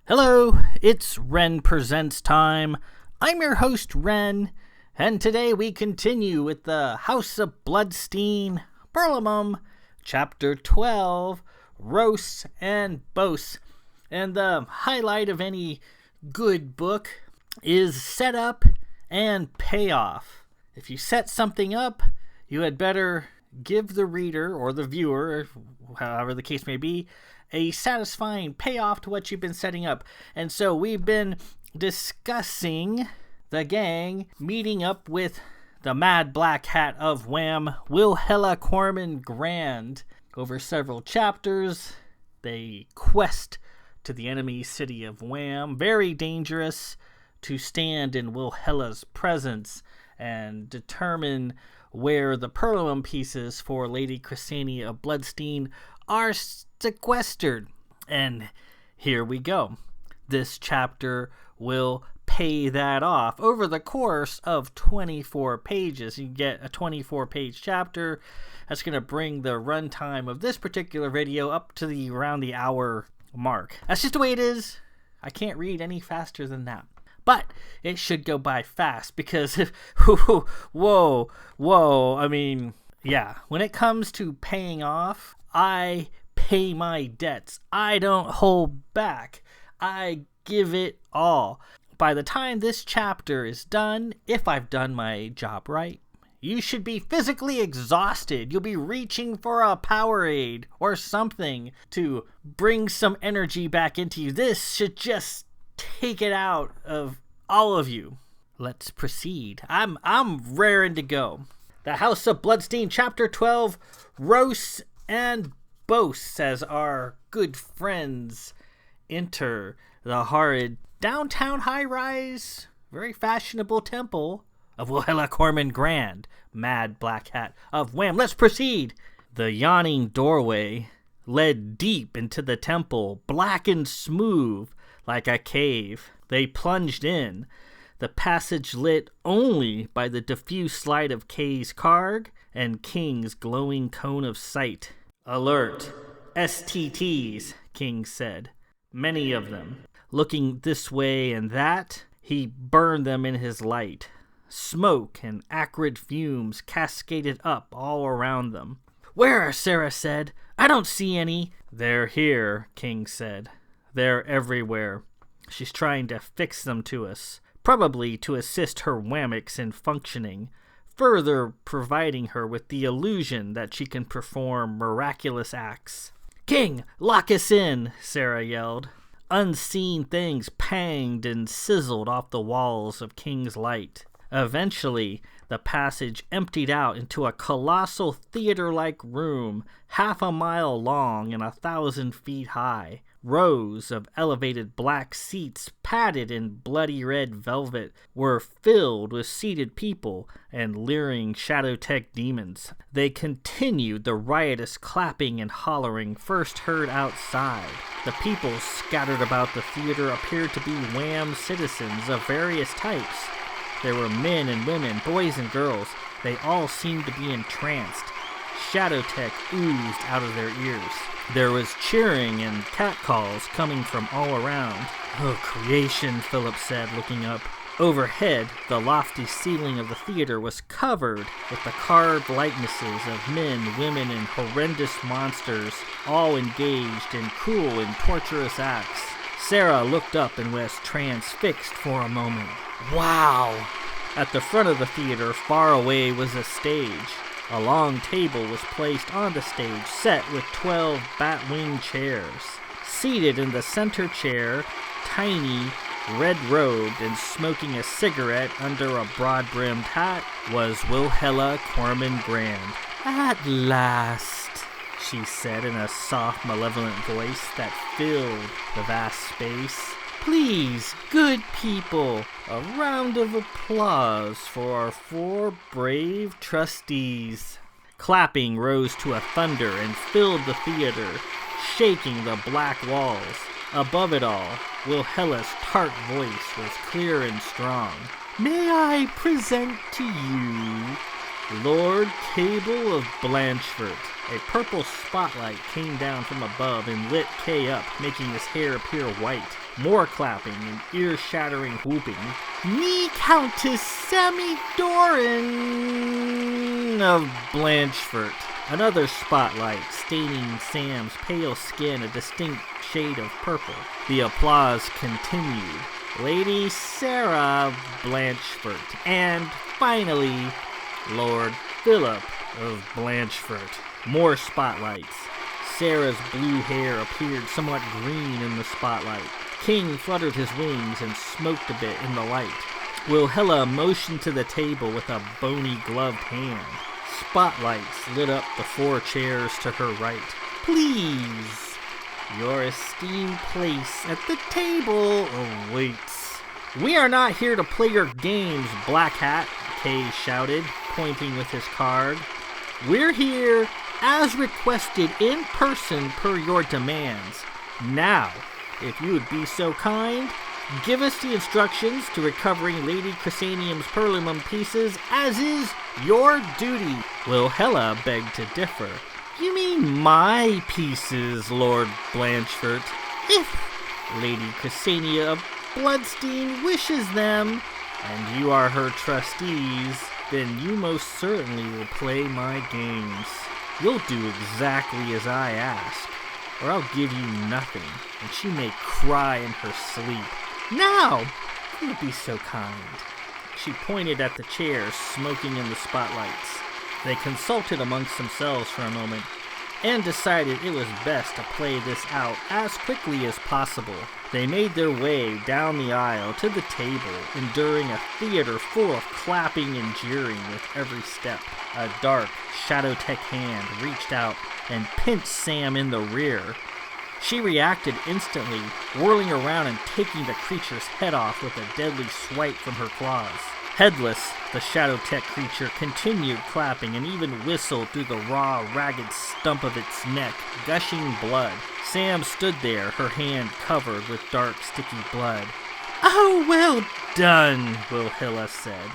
Hello, it's Ren Presents time. I'm your host, Ren, and today we continue with the House of Bloodstein, Perlamum, Chapter 12, Roasts and Boasts. And the highlight of any good book is setup and payoff. If you set something up, you had better give the reader or the viewer, however the case may be, a satisfying payoff to what you've been setting up. And so we've been discussing the gang meeting up with the Mad Black Hat of Waam, Wilhella Cormand-Grande. Over several chapters, they quest to the enemy city of Waam. Very dangerous to stand in Wilhella's presence and determine where the Perlamum pieces for Lady Chrysania of Bloodstein are sequestered. And here we go. This chapter will pay that off over the course of 24 pages. You get a 24-page chapter. That's going to bring the runtime of this particular video up to around the hour mark. That's just the way it is. I can't read any faster than that. But it should go by fast because, whoa, I mean, yeah, when it comes to paying off, I pay my debts. I don't hold back. I give it all. By the time this chapter is done, if I've done my job right, you should be physically exhausted. You'll be reaching for a Powerade or something to bring some energy back into you. This should just take it out of all of you. Let's proceed. I'm raring to go. The House of Bloodstein, Chapter 12, Roasts and Boasts, as our good friends enter the horrid downtown high-rise, very fashionable temple of Wilhella Cormand-Grande, Mad Black Hat of Waam. Let's proceed. The yawning doorway led deep into the temple, black and smooth like a cave. They plunged in, the passage lit only by the diffuse light of Kay's Karg and King's glowing cone of sight. "Alert! STTs," King said. "Many of them." Looking this way and that, he burned them in his light. Smoke and acrid fumes cascaded up all around them. "Where?" Sarah said. "I don't see any." "They're here," King said. "They're everywhere. She's trying to fix them to us, probably to assist her Wamics in functioning, further providing her with the illusion that she can perform miraculous acts." "King, lock us in," Sarah yelled. Unseen things panged and sizzled off the walls of King's light. Eventually, the passage emptied out into a colossal theater-like room, half a mile long and 1,000 feet high. Rows of elevated black seats, padded in bloody red velvet, were filled with seated people and leering Shadowtech demons. They continued the riotous clapping and hollering first heard outside. The people scattered about the theater appeared to be Waam citizens of various types. There were men and women, boys and girls. They all seemed to be entranced. Shadowtech oozed out of their ears. There was cheering and catcalls coming from all around. "Oh, creation," Philip said, looking up. Overhead, the lofty ceiling of the theater was covered with the carved likenesses of men, women, and horrendous monsters, all engaged in cruel and torturous acts. Sarah looked up and was transfixed for a moment. Wow! At the front of the theater, far away, was a stage. A long table was placed on the stage, set with 12 bat-wing chairs. Seated in the center chair, tiny, red-robed, and smoking a cigarette under a broad-brimmed hat, was Wilhella Cormand-Grande. "At last," she said in a soft, malevolent voice that filled the vast space. "Please, good people, a round of applause for our 4 brave trustees." Clapping rose to a thunder and filled the theater, shaking the black walls. Above it all, Wilhella's tart voice was clear and strong. "May I present to you Lord Cable of Blanchford. A purple spotlight came down from above and lit Kay up, making his hair appear white. More clapping and ear-shattering whooping. Me Countess Sammy Doran of Blanchford. Another spotlight, staining Sam's pale skin a distinct shade of purple. The applause continued. Lady Sarah Blanchford. And finally, Lord Philip of Blanchford. More spotlights. Sarah's blue hair appeared somewhat green in the spotlight. King fluttered his wings and smoked a bit in the light. Wilhella motioned to the table with a bony gloved hand. Spotlights lit up the 4 chairs to her right. Please, your esteemed place at the table awaits. We are not here to play your games, Black Hat, Kay shouted, pointing with his card. We're here as requested in person per your demands. Now, if you would be so kind, give us the instructions to recovering Lady Chrysanium's Perlimum pieces, as is your duty. Wilhella begged to differ. You mean my pieces, Lord Blanchford? If Lady Chrysania of Bloodstein wishes them, and you are her trustees, then you most certainly will play my games. You'll do exactly as I ask, or I'll give you nothing, and she may cry in her sleep. Now, if you would be so kind. She pointed at the chairs smoking in the spotlights. They consulted amongst themselves for a moment, and decided it was best to play this out as quickly as possible. They made their way down the aisle to the table, enduring a theater full of clapping and jeering with every step. A dark, Shadowtech hand reached out and pinched Sam in the rear. She reacted instantly, whirling around and taking the creature's head off with a deadly swipe from her claws. Headless, the Shadowtech creature continued clapping and even whistled through the raw, ragged stump of its neck, gushing blood. Sam stood there, her hand covered with dark, sticky blood. "Oh, well done," Wilhella said.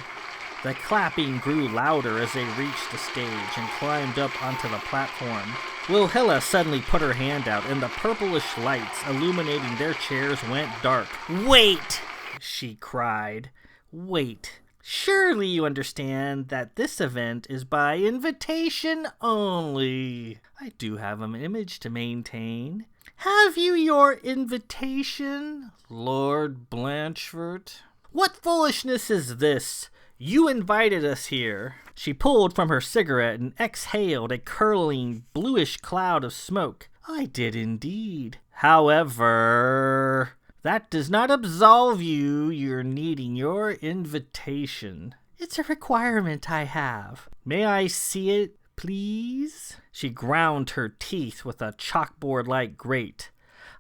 The clapping grew louder as they reached the stage and climbed up onto the platform. Wilhella suddenly put her hand out, and the purplish lights illuminating their chairs went dark. "Wait!" she cried. "Wait. Surely you understand that this event is by invitation only. I do have an image to maintain. Have you your invitation, Lord Blanchford?" "What foolishness is this? You invited us here." She pulled from her cigarette and exhaled a curling, bluish cloud of smoke. "I did indeed. However, that does not absolve you're needing your invitation. It's a requirement I have. May I see it, please?" She ground her teeth with a chalkboard-like grate.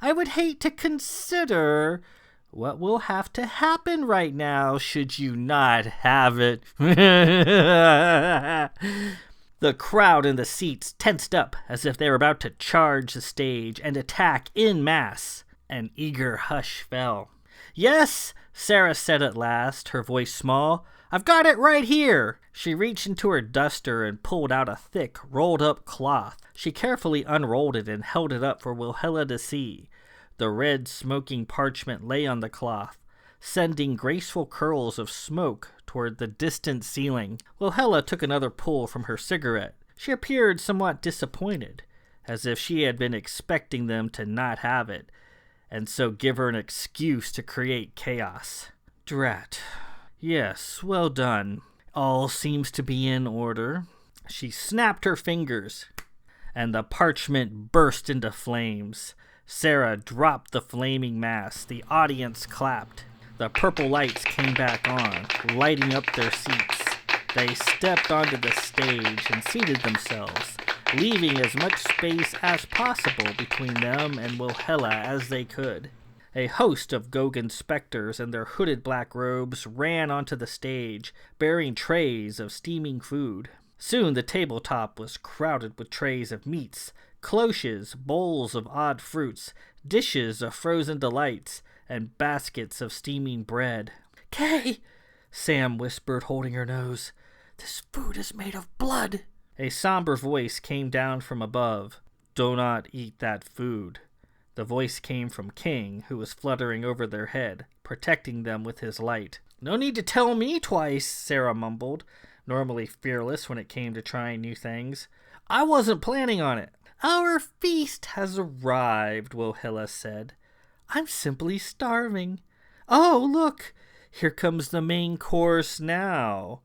"I would hate to consider what will have to happen right now should you not have it." The crowd in the seats tensed up as if they were about to charge the stage and attack en masse. An eager hush fell. "Yes," Sarah said at last, her voice small. "I've got it right here." She reached into her duster and pulled out a thick, rolled-up cloth. She carefully unrolled it and held it up for Wilhella to see. The red, smoking parchment lay on the cloth, sending graceful curls of smoke toward the distant ceiling. Wilhella took another pull from her cigarette. She appeared somewhat disappointed, as if she had been expecting them to not have it, and so give her an excuse to create chaos. "Drat. Yes, well done. All seems to be in order." She snapped her fingers, and the parchment burst into flames. Sarah dropped the flaming mass. The audience clapped. The purple lights came back on, lighting up their seats. They stepped onto the stage and seated themselves, leaving as much space as possible between them and Wilhella as they could. A host of Gogan specters in their hooded black robes ran onto the stage, bearing trays of steaming food. Soon the tabletop was crowded with trays of meats, cloches, bowls of odd fruits, dishes of frozen delights, and baskets of steaming bread. "Kay," Sam whispered, holding her nose. This food is made of blood. A somber voice came down from above. Do not eat that food. The voice came from King, who was fluttering over their head, protecting them with his light. No need to tell me twice, Sarah mumbled, normally fearless when it came to trying new things. I wasn't planning on it. Our feast has arrived, Wilhella said. I'm simply starving. Oh, look, here comes the main course now.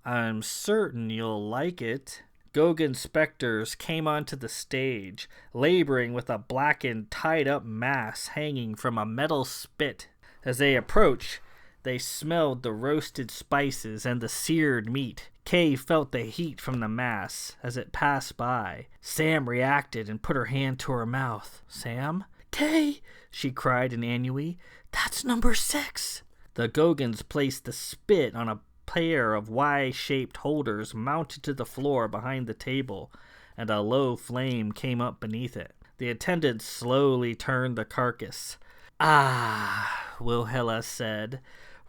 I'm certain you'll like it. Gogan specters came onto the stage, laboring with a blackened, tied-up mass hanging from a metal spit. As they approached, they smelled the roasted spices and the seared meat. Kay felt the heat from the mass as it passed by. Sam reacted and put her hand to her mouth. Sam? Kay, she cried in ennui. That's number 6. The Gogans placed the spit on a pair of Y-shaped holders mounted to the floor behind the table, and a low flame came up beneath it. The attendant slowly turned the carcass. Ah, Wilhella said.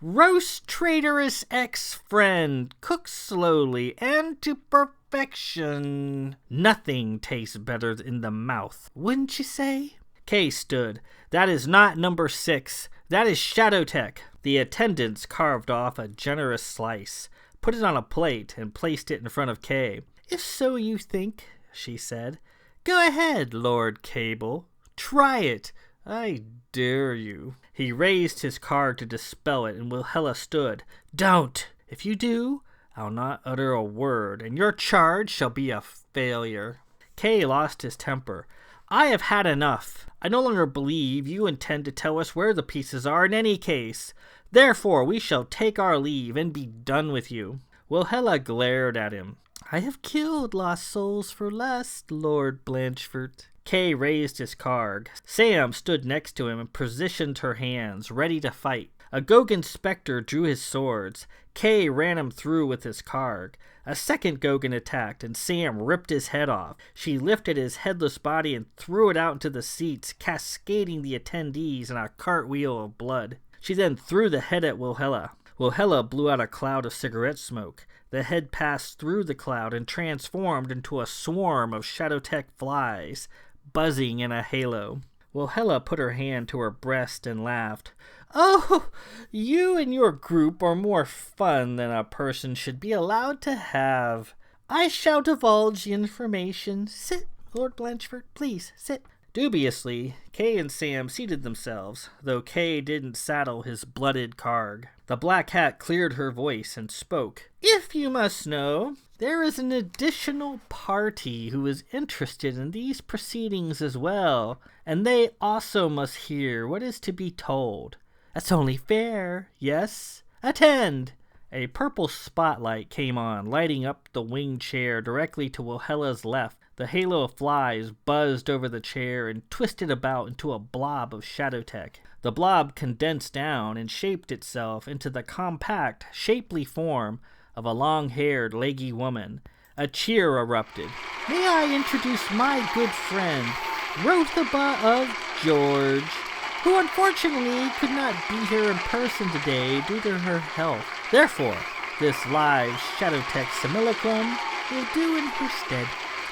Roast traitorous ex-friend, cooked slowly and to perfection. Nothing tastes better in the mouth, wouldn't you say? Kay stood. That is not number 6. That is Shadow Tech. The attendants carved off a generous slice, put it on a plate, and placed it in front of Kay. If so you think, she said. Go ahead, Lord Cable. Try it. I dare you. He raised his card to dispel it, and Wilhella stood. Don't. If you do, I'll not utter a word, and your charge shall be a failure. Kay lost his temper. I have had enough. I no longer believe you intend to tell us where the pieces are in any case. Therefore, we shall take our leave and be done with you. Wilhella glared at him. I have killed lost souls for less, Lord Blanchford. Kay raised his card. Sam stood next to him and positioned her hands, ready to fight. A Gogan specter drew his swords. Kay ran him through with his card. A second Gogan attacked, and Sam ripped his head off. She lifted his headless body and threw it out into the seats, cascading the attendees in a cartwheel of blood. She then threw the head at Wilhella. Wilhella blew out a cloud of cigarette smoke. The head passed through the cloud and transformed into a swarm of Shadowtech flies, buzzing in a halo. Wilhella put her hand to her breast and laughed. Oh, you and your group are more fun than a person should be allowed to have. I shall divulge the information. Sit, Lord Blanchford, please, sit. Dubiously, Kay and Sam seated themselves, though Kay didn't saddle his blooded carg. The black hat cleared her voice and spoke. If you must know, there is an additional party who is interested in these proceedings as well, and they also must hear what is to be told. That's only fair, yes? Attend! A purple spotlight came on, lighting up the winged chair directly to Wilhella's left. The halo of flies buzzed over the chair and twisted about into a blob of Shadowtech. The blob condensed down and shaped itself into the compact, shapely form of a long-haired, leggy woman. A cheer erupted. May I introduce my good friend, Rothaba of George, who unfortunately could not be here in person today due to her health. Therefore, this live Shadowtech simulacrum will do in her stead.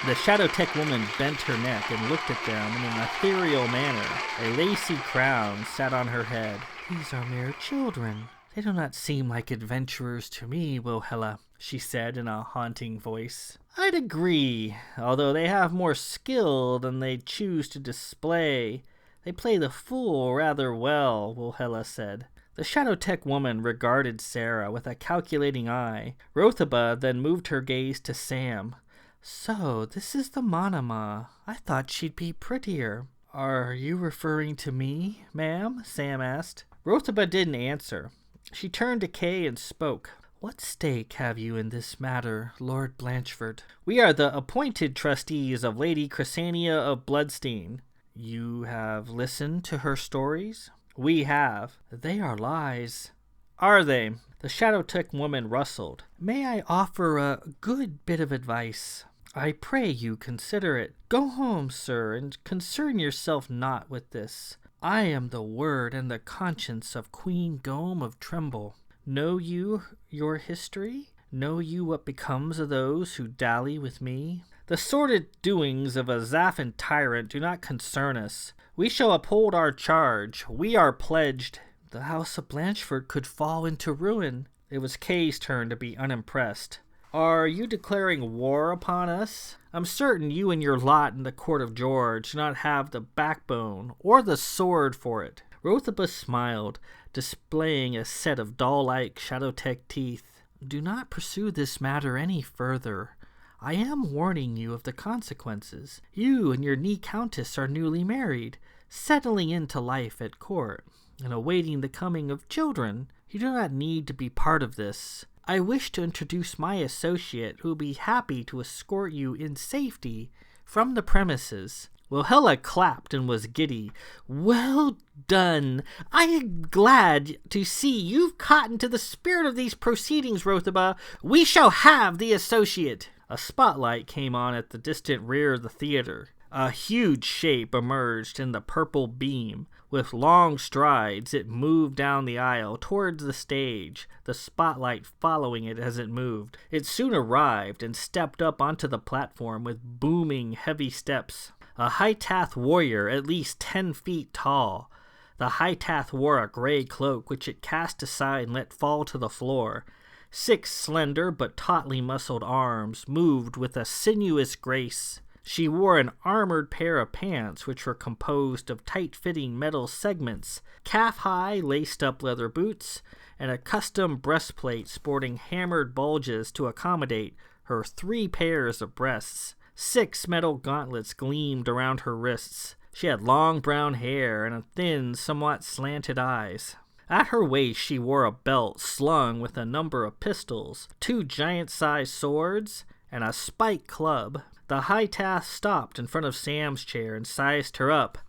The Shadowtech woman bent her neck and looked at them in an ethereal manner. A lacy crown sat on her head. These are mere children. They do not seem like adventurers to me, Wilhella, she said in a haunting voice. I'd agree, although they have more skill than they choose to display. They play the fool rather well, Wilhella said. The Shadowtech woman regarded Sarah with a calculating eye. Rothaba then moved her gaze to Sam. So, this is the Manama. I thought she'd be prettier. Are you referring to me, ma'am? Sam asked. Rothaba didn't answer. She turned to Kay and spoke. What stake have you in this matter, Lord Blanchford? We are the appointed trustees of Lady Chrysania of Bloodstein. You have listened to her stories? We have. They are lies. Are they? The Shadowtech woman rustled. May I offer a good bit of advice? I pray you consider it. Go home, sir, and concern yourself not with this. I am the word and the conscience of Queen Gome of Tremble. Know you your history? Know you what becomes of those who dally with me? The sordid doings of a Zaffin tyrant do not concern us. We shall uphold our charge. We are pledged. The House of Blanchford could fall into ruin. It was Kay's turn to be unimpressed. Are you declaring war upon us? I'm certain you and your lot in the court of George do not have the backbone or the sword for it. Rothiba smiled, displaying a set of doll-like Shadowtech teeth. Do not pursue this matter any further. I am warning you of the consequences. You and your knee countess are newly married, settling into life at court, and awaiting the coming of children. You do not need to be part of this. I wish to introduce my associate, who will be happy to escort you in safety from the premises. Wilhella clapped and was giddy. Well done. I am glad to see you've cottoned to the spirit of these proceedings, Rothiba. We shall have the associate. A spotlight came on at the distant rear of the theater. A huge shape emerged in the purple beam. With long strides, it moved down the aisle towards the stage, the spotlight following it as it moved. It soon arrived and stepped up onto the platform with booming, heavy steps. A High-Tath warrior at least 10 feet tall. The High-Tath wore a gray cloak, which it cast aside and let fall to the floor. 6 slender but tautly muscled arms moved with a sinuous grace. She wore an armored pair of pants which were composed of tight-fitting metal segments, calf-high laced-up leather boots, and a custom breastplate sporting hammered bulges to accommodate her 3 pairs of breasts. 6 metal gauntlets gleamed around her wrists. She had long brown hair and a thin, somewhat slanted eyes. At her waist she wore a belt slung with a number of pistols, 2 giant-sized swords, and a spike club. The High-Tath stopped in front of Sam's chair and sized her up.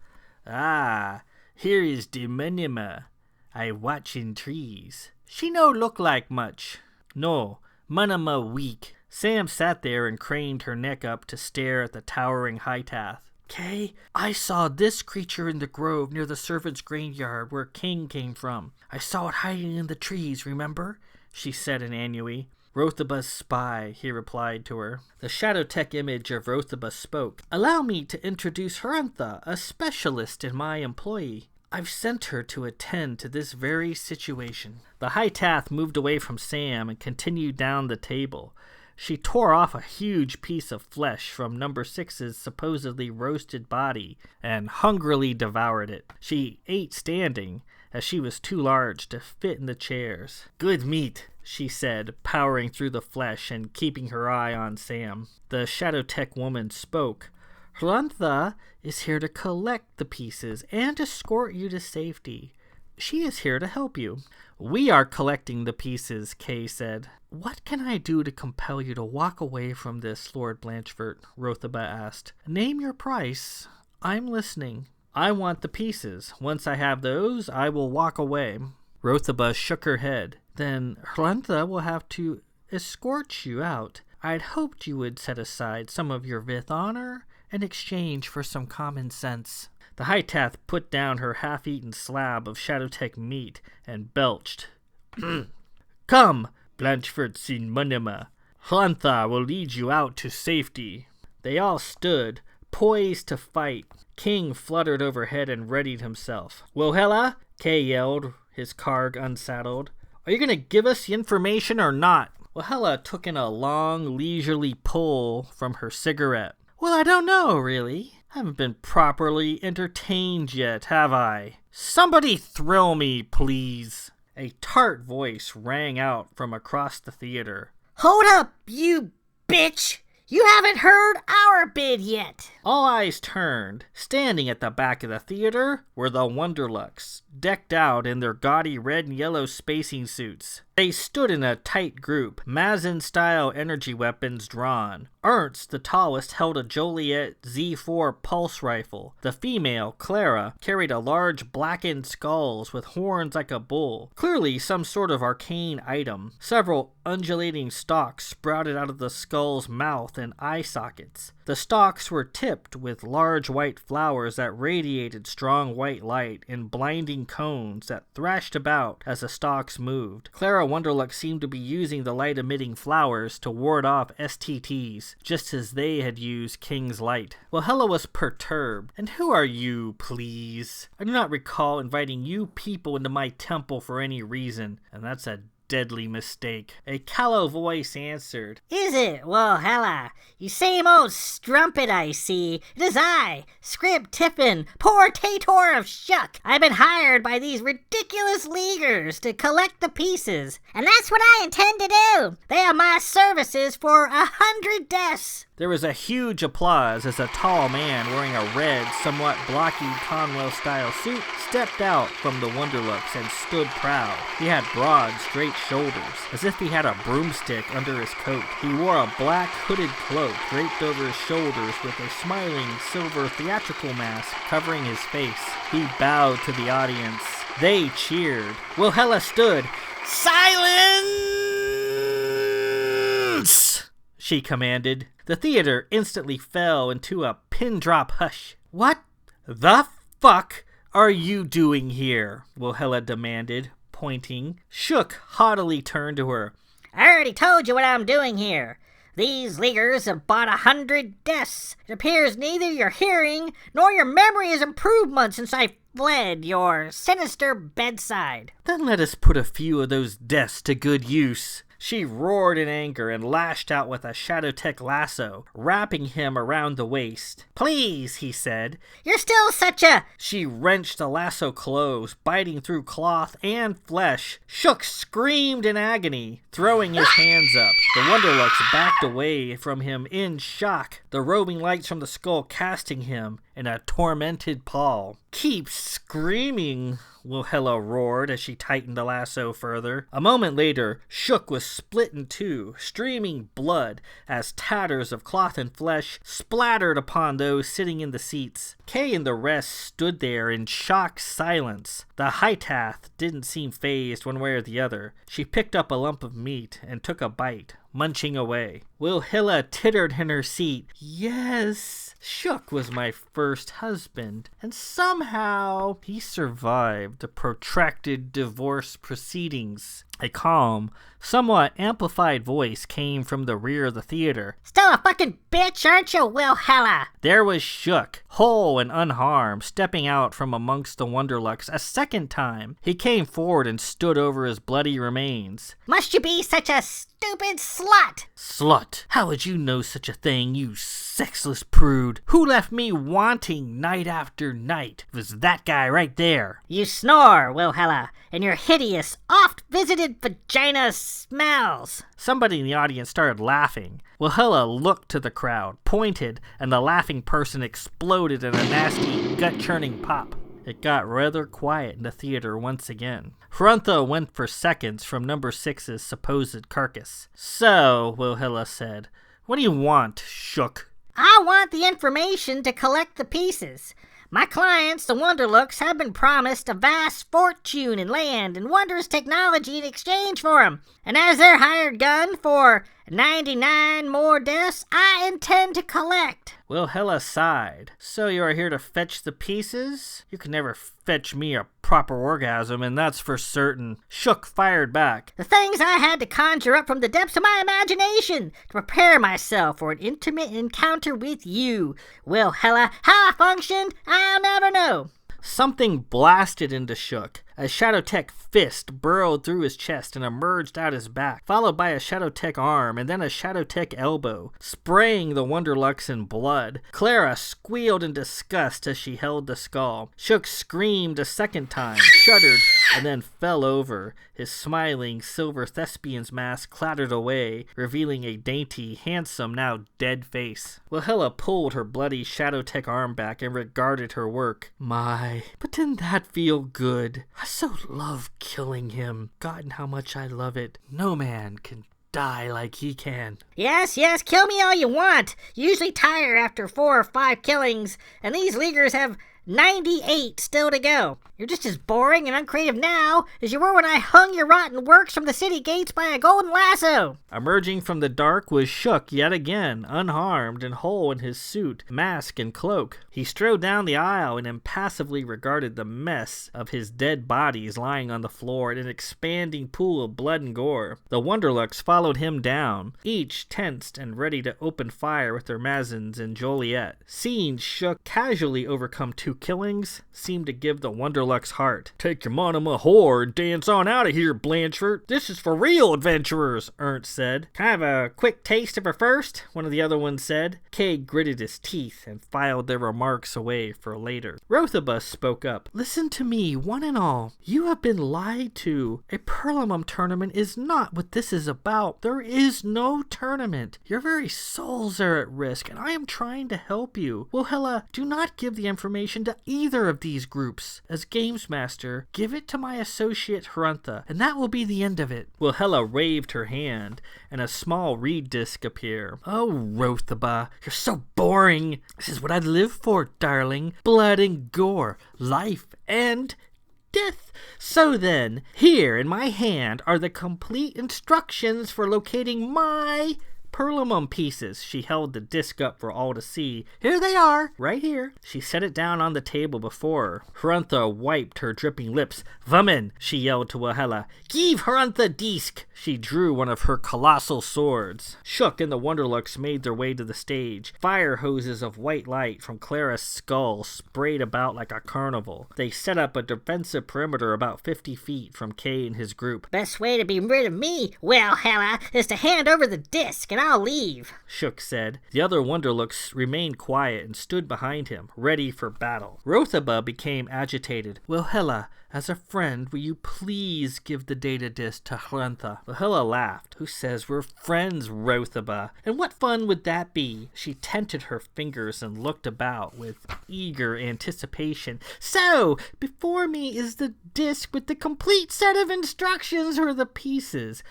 Ah, here is de Munima. I watchin' trees. She no look like much. No, Munima weak. Sam sat there and craned her neck up to stare at the towering High-Tath. Kay, I saw this creature in the grove near the servants' graveyard where King came from. I saw it hiding in the trees, remember? She said in Annui. Rothiba's spy, he replied to her. The Shadowtech image of Rothiba spoke. Allow me to introduce Herantha, a specialist in my employ. I've sent her to attend to this very situation. The High-Tath moved away from Sam and continued down the table. She tore off a huge piece of flesh from number 6's supposedly roasted body and hungrily devoured it. She ate standing, as she was too large to fit in the chairs. Good meat, she said, powering through the flesh and keeping her eye on Sam. The Shadowtech woman spoke. Hlantha is here to collect the pieces and escort you to safety. She is here to help you. We are collecting the pieces, Kay said. What can I do to compel you to walk away from this, Lord Blanchford? Rothiba asked. Name your price. I'm listening. I want the pieces. Once I have those, I will walk away. Rothiba shook her head. Then Hlantha will have to escort you out. I'd hoped you would set aside some of your Vith honor in exchange for some common sense. The High-Tath put down her half-eaten slab of Shadowtech meat and belched. Come, Blanchford sin Munima. Hlantha will lead you out to safety. They all stood, poised to fight. King fluttered overhead and readied himself. Wilhella, Kay yelled, his carg unsaddled. Are you going to give us the information or not? Wilhella took in a long, leisurely pull from her cigarette. Well, I don't know, really. I haven't been properly entertained yet, have I? Somebody thrill me, please. A tart voice rang out from across the theater. Hold up, you bitch! You haven't heard our bid yet. All eyes turned. Standing at the back of the theater were the Wonderlucks, decked out in their gaudy red and yellow spacing suits. They stood in a tight group, Mazin-style energy weapons drawn. Ernst, the tallest, held a Joliet Z4 pulse rifle. The female, Clara, carried a large blackened skulls with horns like a bull, clearly some sort of arcane item. Several undulating stalks sprouted out of the skull's mouth and eye sockets. The stalks were tipped with large white flowers that radiated strong white light in blinding cones that thrashed about as the stalks moved. Clara Wonderluck seemed to be using the light-emitting flowers to ward off STTs, just as they had used King's light. Wilhella was perturbed. And who are you, please? I do not recall inviting you people into my temple for any reason, and that's a deadly mistake. A callow voice answered. Is it, Wilhella? You same old strumpet, I see. It is I, Scrib Tiffin, poor Tator of Shuck. I've been hired by these ridiculous leaguers to collect the pieces, and that's what I intend to do. They have my services for 100 deaths. There was a huge applause as a tall man wearing a red, somewhat blocky Conwell-style suit stepped out from the Wonderlooks and stood proud. He had broad, straight shoulders, as if he had a broomstick under his coat. He wore a black hooded cloak draped over his shoulders with a smiling silver theatrical mask covering his face. He bowed to the audience. They cheered. Wilhella stood. "Silence!" she commanded. The theater instantly fell into a pin-drop hush. "What the fuck are you doing here?" Wilhella demanded, pointing. Shook haughtily turned to her. I already told you what I'm doing here. These leaguers have bought 100 deaths. It appears neither your hearing nor your memory has improved much since I fled your sinister bedside. "Then let us put a few of those deaths to good use." She roared in anger and lashed out with a Shadowtech lasso, wrapping him around the waist. "Please," he said. You're still such a..." She wrenched the lasso close, biting through cloth and flesh. Shook screamed in agony, throwing his hands up. The Wonderlooks backed away from him in shock, the roving lights from the skull casting him in a tormented pall. "Keep screaming," Wilhella roared as she tightened the lasso further. A moment later, Shook was split in two, streaming blood as tatters of cloth and flesh splattered upon those sitting in the seats. Kay and the rest stood there in shocked silence. The Hytath didn't seem fazed one way or the other. She picked up a lump of meat and took a bite, munching away. Wilhella tittered in her seat. "Yes, Shook was my first husband, and somehow he survived the protracted divorce proceedings." A calm, somewhat amplified voice came from the rear of the theater. Still a fucking bitch, aren't you, Wilhella? There was Shook, whole and unharmed, stepping out from amongst the Wonderlucks a second time. He came forward and stood over his bloody remains. Must you be such a stupid slut? "Slut? How would you know such a thing, you sexless prude? Who left me wanting night after night? It was that guy right there." You snore, Wilhella, and your hideous, oft-visited vagina smells. Somebody in the audience started laughing. Wilhella looked to the crowd, pointed, and the laughing person exploded in a nasty, gut-churning pop. It got rather quiet in the theater once again. Frontho went for seconds from number 6's supposed carcass. "So," Wilhella said, "what do you want, Shook?" I want the information to collect the pieces. My clients, the Wonderlooks, have been promised a vast fortune in land and wondrous technology in exchange for them. And as their hired gun for 99 more deaths, I intend to collect. Wilhella sighed. "So you are here to fetch the pieces? You can never fetch me a proper orgasm, and that's for certain." Shook fired back. The things I had to conjure up from the depths of my imagination to prepare myself for an intimate encounter with you, Wilhella. How I functioned, I'll never know. Something blasted into Shook. A Shadowtech fist burrowed through his chest and emerged out his back, followed by a Shadowtech arm and then a Shadowtech elbow, spraying the Wonderlux in blood. Clara squealed in disgust as she held the skull. Shook screamed a second time, shuddered, and then fell over. His smiling silver thespian's mask clattered away, revealing a dainty, handsome, now dead face. Wilhella pulled her bloody Shadowtech arm back and regarded her work. "My, but didn't that feel good? I so love killing him. Gotten how much I love it. No man can die like he can." Yes, kill me all you want. You usually tire after 4 or 5 killings, and these leaguers have 98 still to go. You're just as boring and uncreative now as you were when I hung your rotten works from the city gates by a golden lasso. Emerging from the dark was Shook yet again, unharmed and whole in his suit, mask, and cloak. He strode down the aisle and impassively regarded the mess of his dead bodies lying on the floor in an expanding pool of blood and gore. The Wonderlux followed him down, each tensed and ready to open fire with their Mazins and Joliet. Seeing Shook casually overcome 2 killings seemed to give the Wonderlux heart. "Take your monima whore and dance on out of here, Blanchard. This is for real adventurers," Ernst said. "Can I have a quick taste of her first?" one of the other ones said. Kay gritted his teeth and filed their remarks away for later. Rothibus spoke up. "Listen to me, one and all. You have been lied to. A Perlamum tournament is not what this is about. There is no tournament. Your very souls are at risk, and I am trying to help you. Wilhella, do not give the information to either of these groups. As Games Master, give it to my associate Hruntha, and that will be the end of it." Wilhella waved her hand, and a small reed disc appeared. "Oh, Rothiba, you're so boring. This is what I live for, darling. Blood and gore, life and death. So then, here in my hand are the complete instructions for locating my Perlamum pieces." She held the disc up for all to see. "Here they are, right here." She set it down on the table before her. Hruntha wiped her dripping lips. "Vamen," she yelled to Wilhella. "Give Hruntha disc." She drew one of her colossal swords. Shook and the Wonderlux made their way to the stage. Fire hoses of white light from Clara's skull sprayed about like a carnival. They set up a defensive perimeter about 50 feet from Kay and his group. "Best way to be rid of me, Wilhella, is to hand over the disc and I'll leave," Shook said. The other Wonderlux remained quiet and stood behind him, ready for battle. Rothiba became agitated. "Wilhella, as a friend, will you please give the data disc to Hruntha?" Wilhella laughed. "Who says we're friends, Rothiba? And what fun would that be?" She tented her fingers and looked about with eager anticipation. "So, before me is the disc with the complete set of instructions for the pieces.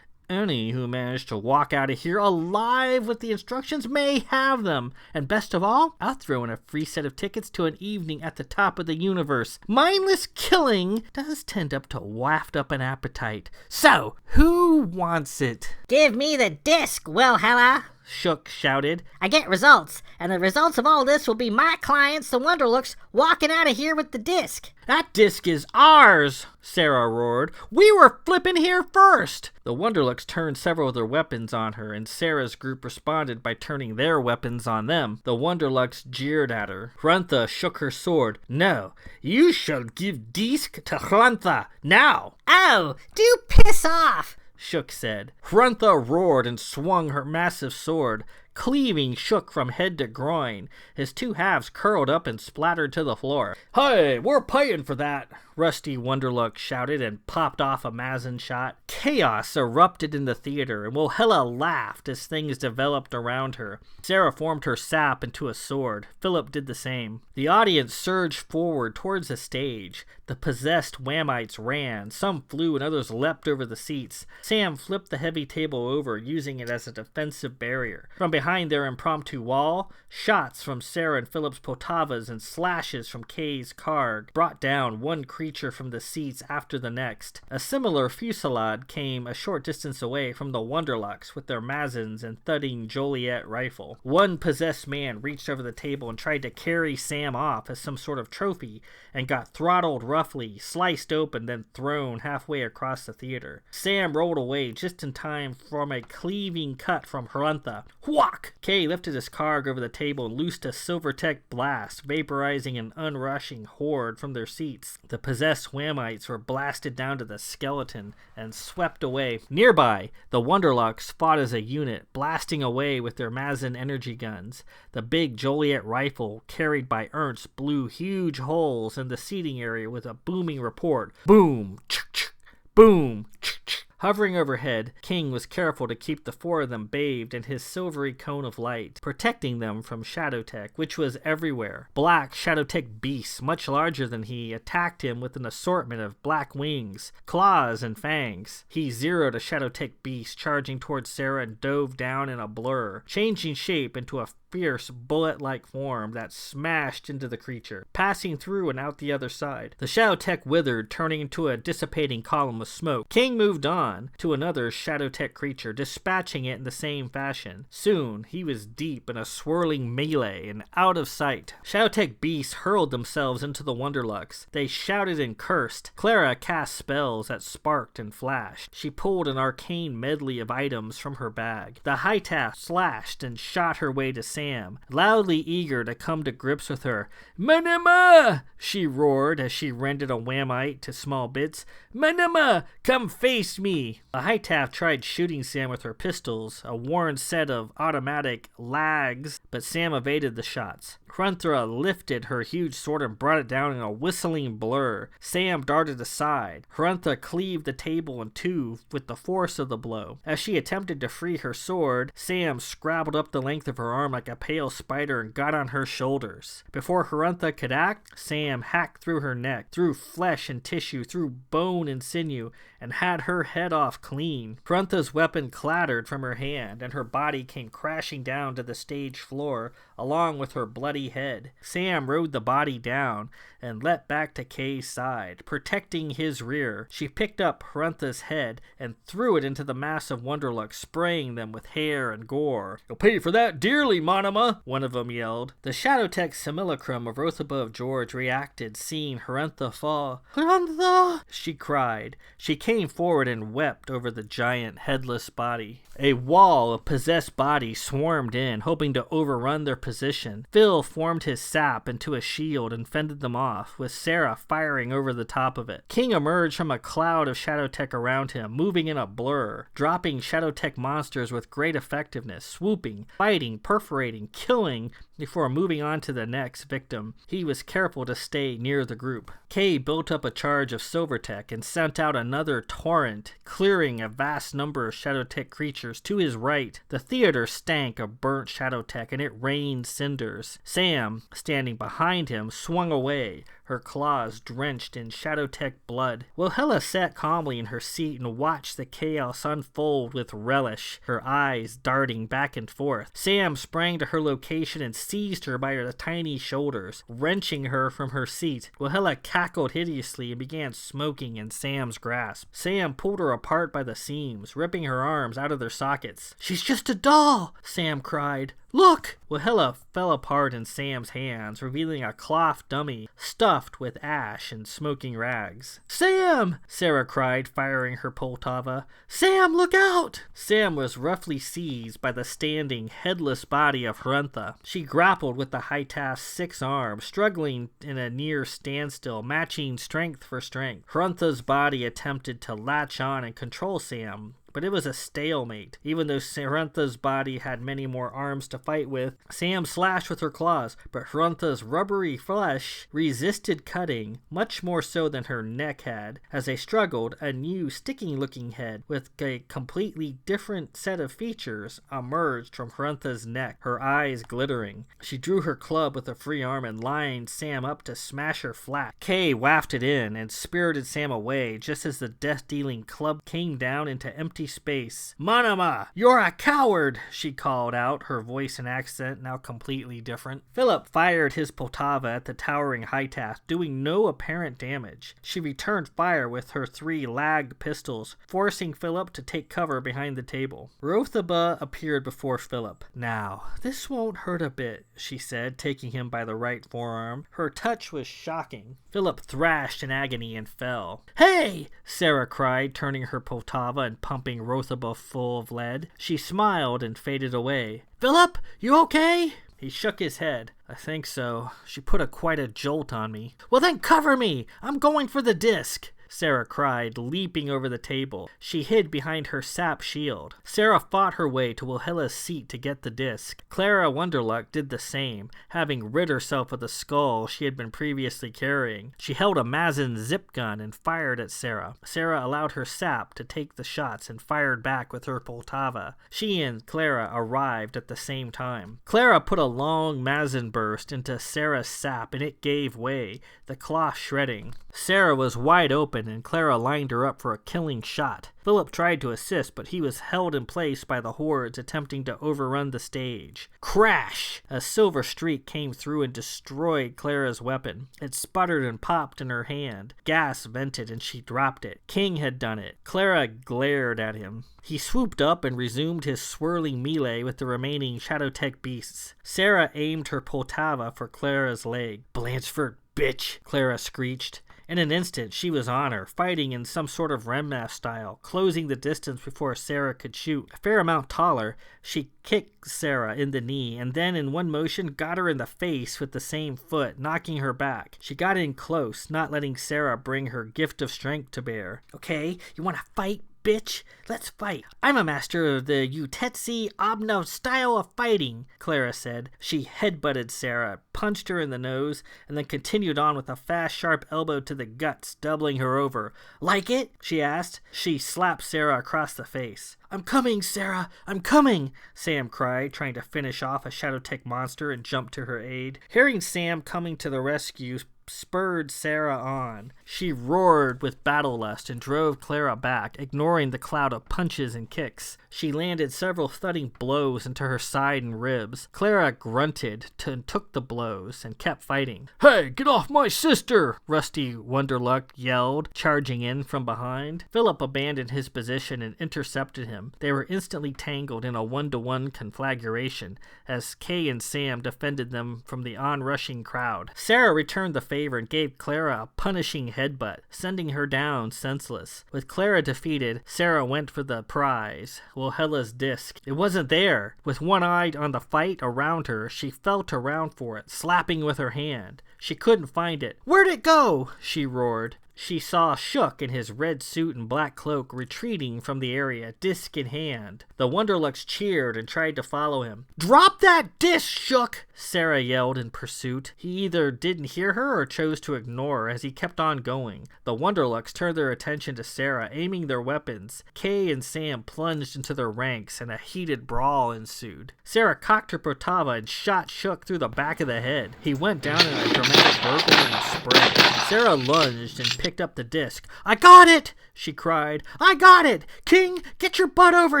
Any who manage to walk out of here alive with the instructions may have them. And best of all, I'll throw in a free set of tickets to an evening at the top of the universe. Mindless killing does tend up to waft up an appetite. So, who wants it?" "Give me the disc, Wilhella," Shook shouted. "I get results, and the results of all this will be my clients, the Wonderlux, walking out of here with the disc." "That disc is ours," Sarah roared. "We were flipping here first." The Wonderlux turned several of their weapons on her, and Sarah's group responded by turning their weapons on them. The Wonderlux jeered at her. Hruntha shook her sword. "No, you shall give disc to Hruntha, now." "Oh, do piss off," Shook said. Hruntha roared and swung her massive sword, cleaving Shook from head to groin. His 2 halves curled up and splattered to the floor. "Hey, we're paying for that," Rusty Wonderlux shouted and popped off a Mazin shot. Chaos erupted in the theater, and Wilhella laughed as things developed around her. Sarah formed her sap into a sword. Philip did the same. The audience surged forward towards the stage. The possessed Waamites ran. Some flew and others leapt over the seats. Sam flipped the heavy table over, using it as a defensive barrier. From behind their impromptu wall, shots from Sarah and Philip's Potavas and slashes from Kay's Karg brought down one creature from the seats after the next. A similar fusillade came a short distance away from the Wonderlux with their Mazins and thudding Joliet rifle. One possessed man reached over the table and tried to carry Sam off as some sort of trophy and got throttled roughly, sliced open, then thrown halfway across the theater. Sam rolled away just in time from a cleaving cut from Hruntha. Whack! Kay lifted his Karg over the table and loosed a Silvertech blast, vaporizing an unrushing horde from their seats. The possessed Waamites were blasted down to the skeleton and swept away. Nearby, the Wonderlux fought as a unit, blasting away with their Mazin energy guns. The big Joliet rifle, carried by Ernst, blew huge holes in the seating area with a booming report. Boom! Ch-ch! Boom! Ch-ch! Hovering overhead, King was careful to keep the 4 of them bathed in his silvery cone of light, protecting them from Shadowtech, which was everywhere. Black Shadowtech beasts, much larger than he, attacked him with an assortment of black wings, claws, and fangs. He zeroed a Shadowtech beast charging towards Sarah and dove down in a blur, changing shape into a fierce bullet-like form that smashed into the creature, passing through and out the other side. The Shadow Tech withered, turning into a dissipating column of smoke. King moved on to another Shadow Tech creature, dispatching it in the same fashion. Soon, he was deep in a swirling melee and out of sight. Shadow Tech beasts hurled themselves into the Wonderlux. They shouted and cursed. Clara cast spells that sparked and flashed. She pulled an arcane medley of items from her bag. The High-Taff slashed and shot her way to Sam, loudly eager to come to grips with her. "Manama!" she roared as she rended a Waamite to small bits. "Manama, come face me!" The High-Taff tried shooting Sam with her pistols, a worn set of automatic lags, but Sam evaded the shots. Hrunthra lifted her huge sword and brought it down in a whistling blur. Sam darted aside. Hrunthra cleaved the table in two with the force of the blow. As she attempted to free her sword, Sam scrabbled up the length of her arm like a pale spider and got on her shoulders. Before Hrunthra could act, Sam hacked through her neck, through flesh and tissue, through bone and sinew, and had her head off clean. Hrunthra's weapon clattered from her hand, and her body came crashing down to the stage floor, along with her bloody head. Sam rode the body down and leapt back to Kay's side, protecting his rear. She picked up Hrunthra's head and threw it into the mass of Wonderlux, spraying them with hair and gore. "You'll pay for that dearly, Manama!" one of them yelled. The Shadow Tech simulacrum of Rothaba of George reacted, seeing Hrunthra fall. "Hrunthra!" she cried. She came forward and wept over the giant headless body. A wall of possessed bodies swarmed in, hoping to overrun their position. Phil formed his sap into a shield and fended them off, with Sarah firing over the top of it. King emerged from a cloud of Shadow Tech around him, moving in a blur, dropping Shadow Tech monsters with great effectiveness, swooping, fighting, perforating, killing, before moving on to the next victim. He was careful to stay near the group. Kay built up a charge of Silver Tech and sent out another torrent, clearing a vast number of Shadow Tech creatures to his right. The theater stank of burnt Shadow Tech, and it rained cinders. Sam, standing behind him, swung away, her claws drenched in Shadow Tech blood. Wilhella sat calmly in her seat and watched the chaos unfold with relish, her eyes darting back and forth. Sam sprang to her location and seized her by the tiny shoulders, wrenching her from her seat. Wilhella cackled hideously and began smoking in Sam's grasp. Sam pulled her apart by the seams, ripping her arms out of their sockets. "She's just a doll!" Sam cried. "Look!" Wilhella fell apart in Sam's hands, revealing a cloth dummy stuffed with ash and smoking rags. "Sam!" Sarah cried, firing her Poltava. "Sam, look out!" Sam was roughly seized by the standing, headless body of Hrunthra. She grappled with the High-Taff's 6 arms, struggling in a near standstill, matching strength for strength. Hrunthra's body attempted to latch on and control Sam, but it was a stalemate. Even though Hrunthra's body had many more arms to fight with, Sam slashed with her claws, but Hrunthra's rubbery flesh resisted cutting, much more so than her neck had. As they struggled, a new sticky-looking head with a completely different set of features emerged from Hrunthra's neck, her eyes glittering. She drew her club with a free arm and lined Sam up to smash her flat. Kay wafted in and spirited Sam away just as the death-dealing club came down into empty space. "Manama, you're a coward!" she called out, her voice and accent now completely different. Philip fired his Poltava at the towering High-Taff, doing no apparent damage. She returned fire with her 3 lagged pistols, forcing Philip to take cover behind the table. Rothaba appeared before Philip. "Now, this won't hurt a bit," she said, taking him by the right forearm. Her touch was shocking. Philip thrashed in agony and fell. "Hey!" Sarah cried, turning her Poltava and pumping Rothaba full of lead. She smiled and faded away. "Philip, you okay?" He shook his head. "I think so. She put quite a jolt on me." "Well then cover me! I'm going for the disc!" Sarah cried, leaping over the table. She hid behind her sap shield. Sarah fought her way to Wilhella's seat to get the disc. Clara Wonderluck did the same, having rid herself of the skull she had been previously carrying. She held a Mazin zip gun and fired at Sarah. Sarah allowed her sap to take the shots and fired back with her Poltava. She and Clara arrived at the same time. Clara put a long Mazin burst into Sarah's sap and it gave way, the cloth shredding. Sarah was wide open open, and Clara lined her up for a killing shot. Philip tried to assist, but he was held in place by the hordes attempting to overrun the stage. Crash! A silver streak came through and destroyed Clara's weapon. It sputtered and popped in her hand. Gas vented and she dropped it. King had done it. Clara glared at him. He swooped up and resumed his swirling melee with the remaining Shadowtech beasts. Sarah aimed her Poltava for Clara's leg. "Blanchford, bitch!" Clara screeched. In an instant, she was on her, fighting in some sort of Remmath style, closing the distance before Sarah could shoot. A fair amount taller, she kicked Sarah in the knee, and then in one motion got her in the face with the same foot, knocking her back. She got in close, not letting Sarah bring her gift of strength to bear. "Okay, you want to fight, bitch? Let's fight. I'm a master of the Utetsi Obnov style of fighting," Clara said. She headbutted Sarah, punched her in the nose, and then continued on with a fast, sharp elbow to the guts, doubling her over. "Like it?" she asked. She slapped Sarah across the face. "I'm coming, Sarah! I'm coming!" Sam cried, trying to finish off a Shadowtech monster and jump to her aid. Hearing Sam coming to the rescue spurred Sarah on. She roared with battle lust and drove Clara back, ignoring the cloud of punches and kicks. She landed several thudding blows into her side and ribs. Clara grunted and took the blows and kept fighting. "Hey, get off my sister!" Rusty Wonderluck yelled, charging in from behind. Philip abandoned his position and intercepted him. They were instantly tangled in a 1-to-1 conflagration as Kay and Sam defended them from the onrushing crowd. Sarah returned the favor and gave Clara a punishing headbutt, sending her down senseless. With Clara defeated, Sarah went for the prize, Wilhella's disc. It wasn't there. With one eye on the fight around her, she felt around for it, slapping with her hand. She couldn't find it. "Where'd it go?" she roared. She saw Shook in his red suit and black cloak retreating from the area, disc in hand. The Wonderlucks cheered and tried to follow him. "Drop that disc, Shook!" Sarah yelled in pursuit. He either didn't hear her or chose to ignore her as he kept on going. The Wonderlucks turned their attention to Sarah, aiming their weapons. Kay and Sam plunged into their ranks and a heated brawl ensued. Sarah cocked her Protava and shot Shook through the back of the head. He went down in a dramatic gurgling spray. Sarah lunged and picked up the disc. "I got it!" she cried. "I got it! King, get your butt over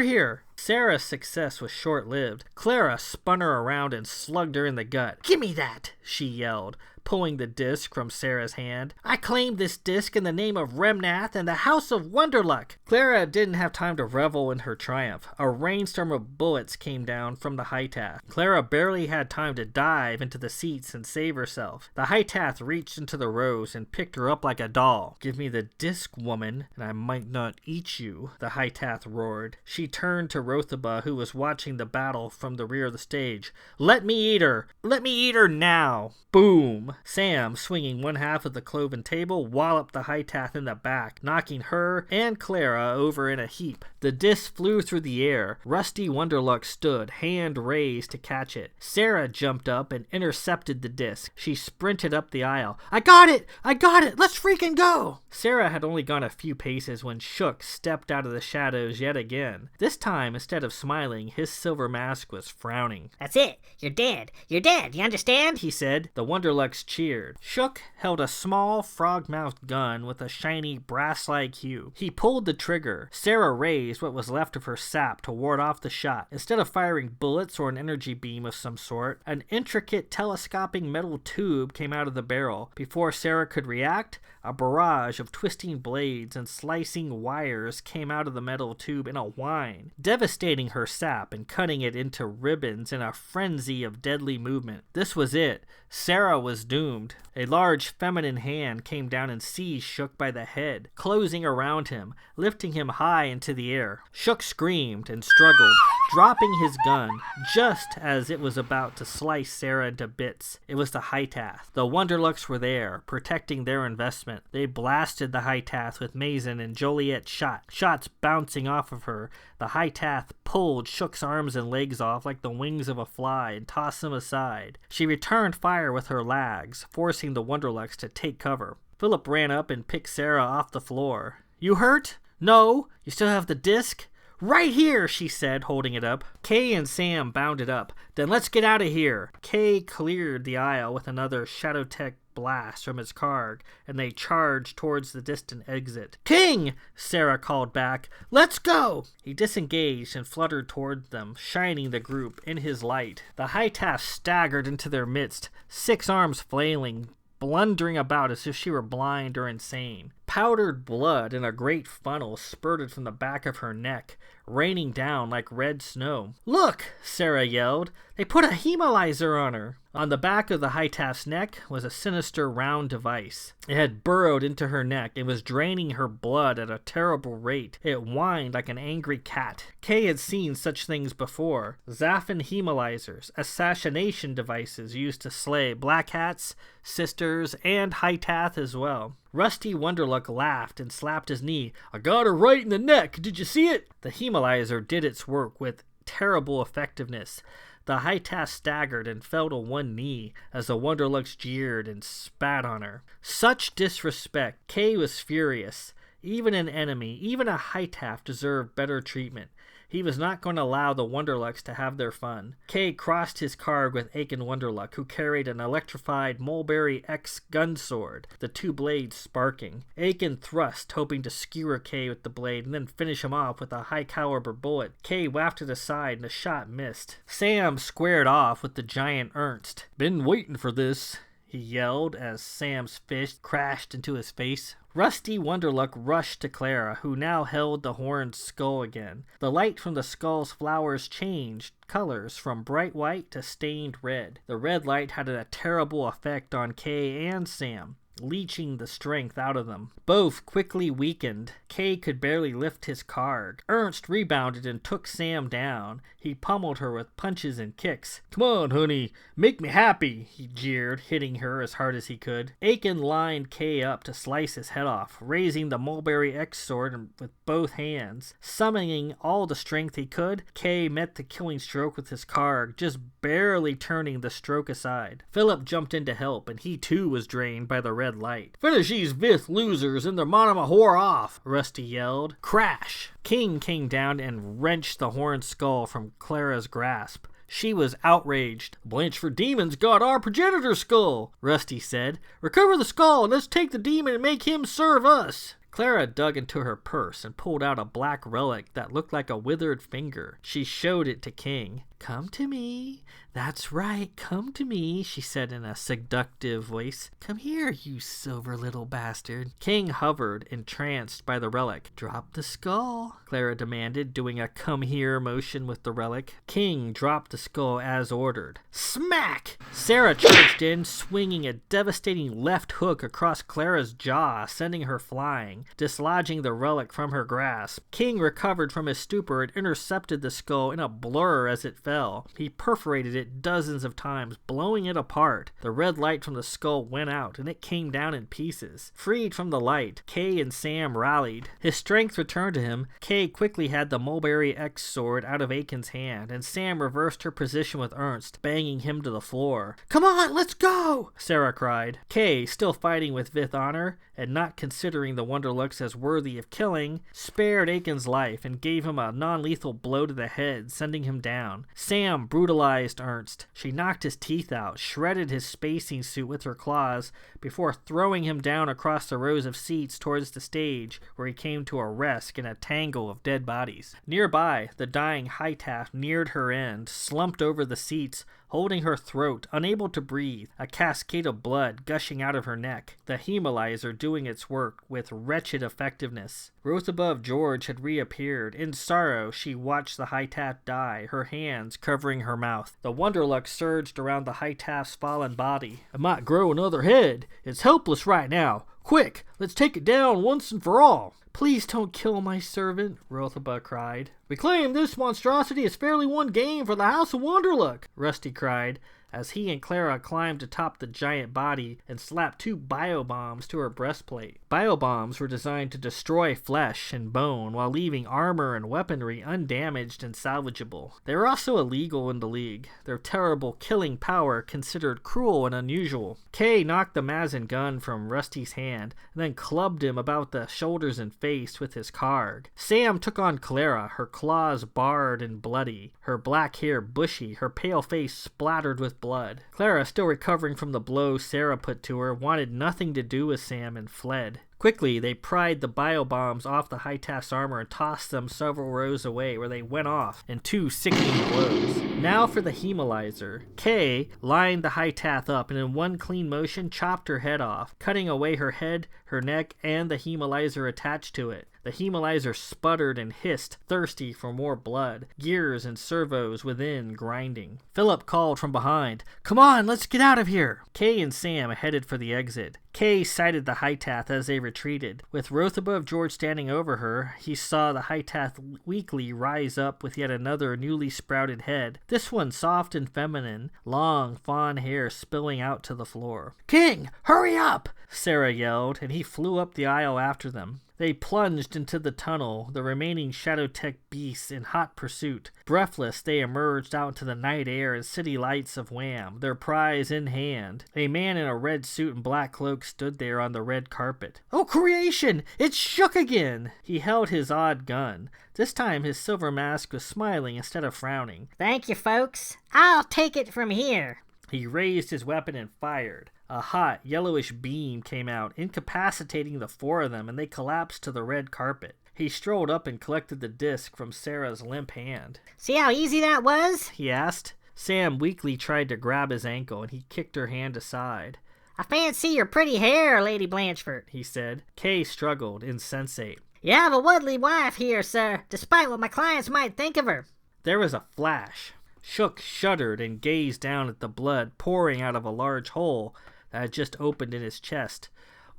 here!" Sarah's success was short-lived. Clara spun her around and slugged her in the gut. "Gimme that!" she yelled, pulling the disc from Sarah's hand. "I claimed this disc in the name of Remnath and the House of Wonderluck." Clara didn't have time to revel in her triumph. A rainstorm of bullets came down from the High-Tath. Clara barely had time to dive into the seats and save herself. The High-Tath reached into the rows and picked her up like a doll. "Give me the disc, woman, and I might not eat you," the High-Tath roared. She turned to Rothaba, who was watching the battle from the rear of the stage. "Let me eat her! Let me eat her now!" Boom! Sam, swinging one half of the cloven table, walloped the High-Tath in the back, knocking her and Clara over in a heap. The disc flew through the air. Rusty Wonderluck stood, hand raised to catch it. Sarah jumped up and intercepted the disc. She sprinted up the aisle. "I got it! I got it! Let's freaking go!" Sarah had only gone a few paces when Shook stepped out of the shadows yet again. This time, instead of smiling, his silver mask was frowning. "That's it. You're dead. You're dead. You understand?" he said. The Wonderlucks cheered. Shook held a small frog-mouthed gun with a shiny brass-like hue. He pulled the trigger. Sarah raised what was left of her sap to ward off the shot. Instead of firing bullets or an energy beam of some sort, an intricate telescoping metal tube came out of the barrel. Before Sarah could react, a barrage of twisting blades and slicing wires came out of the metal tube in a whine, devastating her sap and cutting it into ribbons in a frenzy of deadly movement. This was it. Sarah was doomed. A large feminine hand came down and seized Shook by the head, closing around him, lifting him high into the air. Shook screamed and struggled, dropping his gun just as it was about to slice Sarah into bits. It was the High-Tath. The Wonderlucks were there, protecting their investment. They blasted the High-Tath with Mason and Joliet shots bouncing off of her. The High-Tath pulled Shook's arms and legs off like the wings of a fly and tossed them aside. She returned fire with her lags, forcing the Wonderlucks to take cover. Philip ran up and picked Sarah off the floor. "You hurt? No? You still have the disc?" "Right here," she said, holding it up. Kay and Sam bounded up. "Then let's get out of here." Kay cleared the aisle with another Shadowtech blast from his carg, and they charged towards the distant exit. "King!" Sarah called back. "Let's go!" He disengaged and fluttered toward them, shining the group in his light. The high-taff staggered into their midst, 6 arms flailing, blundering about as if she were blind or insane. Powdered blood in a great funnel spurted from the back of her neck, raining down like red snow. "Look!" Sarah yelled. "They put a hemolyzer on her!" On the back of the high-taff's neck was a sinister round device. It had burrowed into her neck and was draining her blood at a terrible rate. It whined like an angry cat. Kay had seen such things before. Zaffin hemolyzers, assassination devices used to slay Black Hats, Sisters, and high-taff as well. Rusty Wonderluck laughed and slapped his knee. "I got her right in the neck. Did you see it?" The hemolyzer did its work with terrible effectiveness. The high-taff staggered and fell to one knee as the Wonderlucks jeered and spat on her. Such disrespect. Kay was furious. Even an enemy, even a high-taff, deserved better treatment. He was not going to allow the Wonderlucks to have their fun. Kay crossed his carg with Aiken Wonderluck, who carried an electrified Mulberry X gun sword, the 2 blades sparking. Aiken thrust, hoping to skewer Kay with the blade and then finish him off with a high-caliber bullet. Kay wafted aside and the shot missed. Sam squared off with the giant Ernst. "Been waiting for this," he yelled as Sam's fist crashed into his face. Rusty Wonderluck rushed to Clara, who now held the horned skull again. The light from the skull's flowers changed colors from bright white to stained red. The red light had a terrible effect on Kay and Sam, leeching the strength out of them. Both quickly weakened. Kay could barely lift his carg. Ernst rebounded and took Sam down. He pummeled her with punches and kicks. "Come on, honey, make me happy," he jeered, hitting her as hard as he could. Aiken lined Kay up to slice his head off, raising the Mulberry X sword with both hands. Summoning all the strength he could, Kay met the killing stroke with his carg, just barely turning the stroke aside. Philip jumped in to help, and he too was drained by the red light. "Finish these Vith losers and their monoma whore off," Rusty yelled. Crash! King came down and wrenched the horned skull from Clara's grasp. She was outraged. "Blanchford demons got our progenitor skull," Rusty said. "Recover the skull and let's take the demon and make him serve us." Clara dug into her purse and pulled out a black relic that looked like a withered finger. She showed it to King. "Come to me. That's right, come to me," she said in a seductive voice. "Come here, you silver little bastard." King hovered, entranced by the relic. "Drop the skull," Clara demanded, doing a come here motion with the relic. King dropped the skull as ordered. Smack! Sarah charged in, swinging a devastating left hook across Clara's jaw, sending her flying, dislodging the relic from her grasp. King recovered from his stupor and intercepted the skull in a blur as it fell. He perforated it dozens of times, blowing it apart. The red light from the skull went out, and it came down in pieces. Freed from the light, Kay and Sam rallied. His strength returned to him. Kay quickly had the Mulberry X sword out of Aiken's hand, and Sam reversed her position with Ernst, banging him to the floor. "Come on, let's go!" Sarah cried. Kay, still fighting with Vith honor, and not considering the Wonderlucks as worthy of killing, spared Aiken's life and gave him a non-lethal blow to the head, sending him down. Sam brutalized Ernst. She knocked his teeth out, shredded his spacing suit with her claws, before throwing him down across the rows of seats towards the stage, where he came to a rest in a tangle of dead bodies. Nearby, the dying high-taff neared her end, slumped over the seats, holding her throat, unable to breathe, a cascade of blood gushing out of her neck, the hemolyzer doing its work with wretched effectiveness. Rosabove George had reappeared. In sorrow, she watched the high-taff die, her hands covering her mouth. The Wonderluck surged around the high-taff's fallen body. "It might grow another head. It's helpless right now. Quick, let's take it down once and for all." "Please don't kill my servant," Rothabuh cried. "We claim this monstrosity has fairly won game for the House of Wonderluck," Rusty cried, as he and Clara climbed atop the giant body and slapped 2 biobombs to her breastplate. Biobombs were designed to destroy flesh and bone while leaving armor and weaponry undamaged and salvageable. They were also illegal in the League, their terrible killing power considered cruel and unusual. Kay knocked the Mazin gun from Rusty's hand and then clubbed him about the shoulders and face with his carg. Sam took on Clara, her claws barred and bloody, her black hair bushy, her pale face splattered with with blood. Clara, still recovering from the blow Sarah put to her, wanted nothing to do with Sam and fled. Quickly, they pried the bio-bombs off the High-Task's armor and tossed them several rows away, where they went off in 2 sickening blows. Now for the hemolizer. Kay lined the High-Task up and in one clean motion chopped her head off, cutting away her head, her neck, and the hemolizer attached to it. The hemolizer sputtered and hissed, thirsty for more blood, gears and servos within grinding. Philip called from behind, "Come on, let's get out of here!" Kay and Sam headed for the exit. Kay sighted the High-Task as they retreated. With Rotha of George standing over her, he saw the High-Task weakly rise up with yet another newly sprouted head, this one soft and feminine, long fawn hair spilling out to the floor. "King, hurry up!" Sarah yelled, and he flew up the aisle after them. They plunged into the tunnel, the remaining Shadowtech beasts in hot pursuit. Breathless, they emerged out into the night air and city lights of Waam, their prize in hand. A man in a red suit and black cloak stood there on the red carpet. "Oh, creation! It's Shook again!" He held his odd gun. This time his silver mask was smiling instead of frowning. "Thank you, folks. I'll take it from here." He raised his weapon and fired. A hot, yellowish beam came out, incapacitating the 4 of them, and they collapsed to the red carpet. He strolled up and collected the disc from Sarah's limp hand. "See how easy that was?" he asked. Sam weakly tried to grab his ankle, and he kicked her hand aside. "I fancy your pretty hair, Lady Blanchford," he said. Kay struggled, insensate. "You have a woodly wife here, sir, despite what my clients might think of her." There was a flash. Shook shuddered and gazed down at the blood pouring out of a large hole that had just opened in his chest.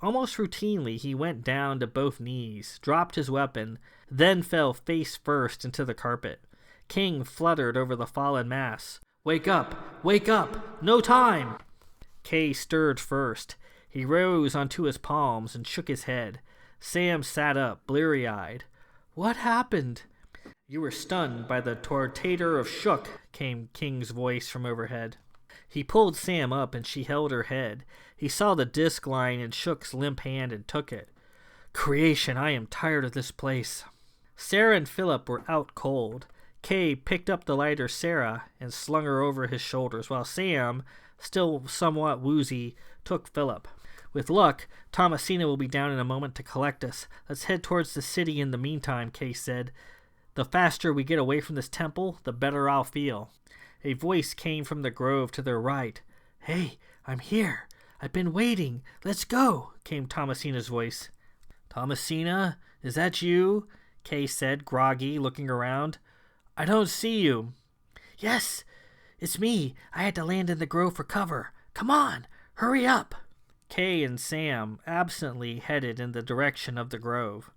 Almost routinely, he went down to both knees, dropped his weapon, then fell face first into the carpet. King fluttered over the fallen mass. "Wake up! Wake up! No time!" Kay stirred first. He rose onto his palms and shook his head. Sam sat up, bleary-eyed. "What happened?" "You were stunned by the tortator of Shook," came King's voice from overhead. He pulled Sam up and she held her head. He saw the disc lying in Shook's limp hand and took it. "Creation, I am tired of this place." Sarah and Philip were out cold. Kay picked up the lighter Sarah and slung her over his shoulders, while Sam, still somewhat woozy, took Philip. "With luck, Thomasina will be down in a moment to collect us. Let's head towards the city in the meantime," Kay said. "The faster we get away from this temple, the better I'll feel." A voice came from the grove to their right. "Hey, I'm here. I've been waiting. Let's go," came Thomasina's voice. "Thomasina, is that you?" Kay said, groggy, looking around. "I don't see you." "Yes, it's me. I had to land in the grove for cover. Come on, hurry up." Kay and Sam absently headed in the direction of the grove.